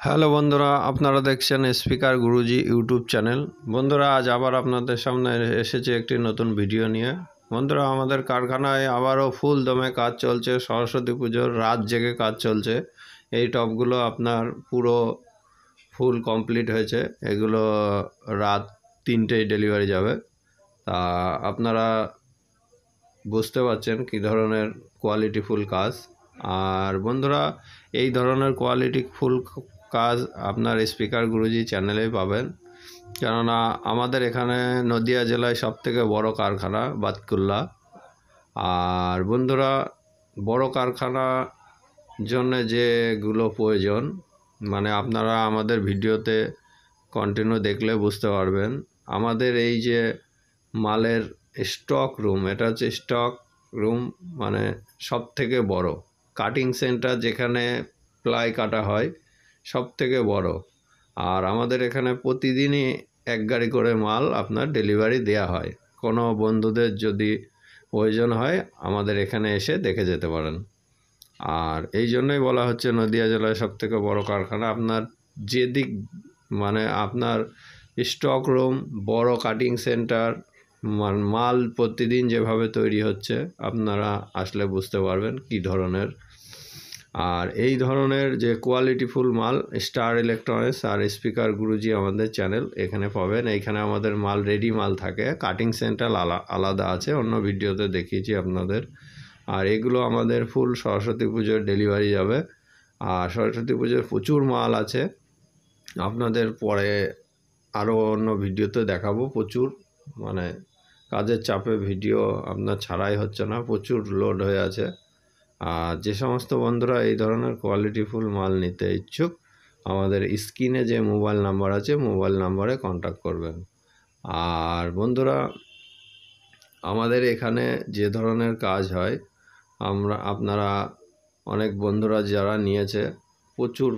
Hello বন্ধুরা, আপনারা দেখছেন স্পিকার গুরুজি ইউটিউব চ্যানেল। বন্ধুরা, আজ আবার আপনাদের সামনে এসেছে একটি নতুন ভিডিও নিয়ে। বন্ধুরা, আমাদের কারখানায় আবারও ফুল দমে কাজ চলছে। সরস্বতী পুজোর রাত জেগে কাজ চলছে। এই টবগুলো আপনার পুরো ফুল কমপ্লিট হয়েছে। এগুলো রাত 3টেই ডেলিভারি যাবে। তা আপনারা বুঝতে পারছেন কী ধরনের কোয়ালিটিফুল কাজ। আর বন্ধুরা, এই ধরনের কোয়ালিটিফুল কাজ আপনার স্পিকার গুরুজি চ্যানেলেই পাবেন, কেননা আমাদের এখানে নদিয়া জেলায় সবথেকে বড় কারখানা বাতকুল্লা। আর বন্ধুরা, বড় কারখানার জন্য যেগুলো প্রয়োজন, মানে আপনারা আমাদের ভিডিওতে কন্টিনিউ দেখলে বুঝতে পারবেন। আমাদের এই যে মালের স্টক রুম, এটা হচ্ছে স্টক রুম, মানে সব থেকে বড় কাটিং সেন্টার, যেখানে প্লাই কাটা হয়, সব থেকে বড়। আর আমাদের এখানে প্রতিদিনই এক গাড়ি করে মাল আপনার ডেলিভারি দেয়া হয়। কোনো বন্ধুদের যদি প্রয়োজন হয় আমাদের এখানে এসে দেখে যেতে পারেন। আর এই জন্যই বলা হচ্ছে নদিয়া জেলায় সব থেকে বড় কারখানা। আপনার যেদিক, মানে আপনার স্টক রুম, বড় কাটিং সেন্টার, মাল প্রতিদিন যেভাবে তৈরি হচ্ছে, আপনারা আসলে বুঝতে পারবেন কী ধরনের। আর এই ধরনের যে কোয়ালিটিফুল মাল স্টার ইলেকট্রনিক্স আর স্পিকার গুরুজি আমাদের চ্যানেল এখানে পাবেন। এইখানে আমাদের মাল রেডি মাল থাকে, কাটিং সেন্টার আলাদা আছে, অন্য ভিডিওতে দেখিয়েছি আপনাদের। আর এগুলো আমাদের ফুল সরস্বতী পুজোর ডেলিভারি যাবে। আর সরস্বতী পুজোর প্রচুর মাল আছে, আপনাদের পরে আরও অন্য ভিডিওতে দেখাবো। প্রচুর, মানে কাজের চাপে ভিডিও আপনার ছাড়াই হচ্ছে না, প্রচুর লোড হয়ে আছে। আর যে সমস্ত বন্ধুরা এই ধরনের কোয়ালিটিফুল মাল নিতে ইচ্ছুক, আমাদের স্ক্রিনে যে মোবাইল নাম্বার আছে, মোবাইল নাম্বারে কন্ট্যাক্ট করবেন। আর বন্ধুরা, আমাদের এখানে যে ধরনের কাজ হয়, আপনারা অনেক বন্ধুরা যারা নিয়েছে,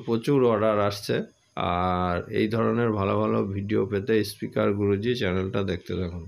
প্রচুর অর্ডার আসছে। আর এই ধরনের ভালো ভালো ভিডিও পেতে স্পিকার গুরুজি চ্যানেলটা দেখতে থাকুন।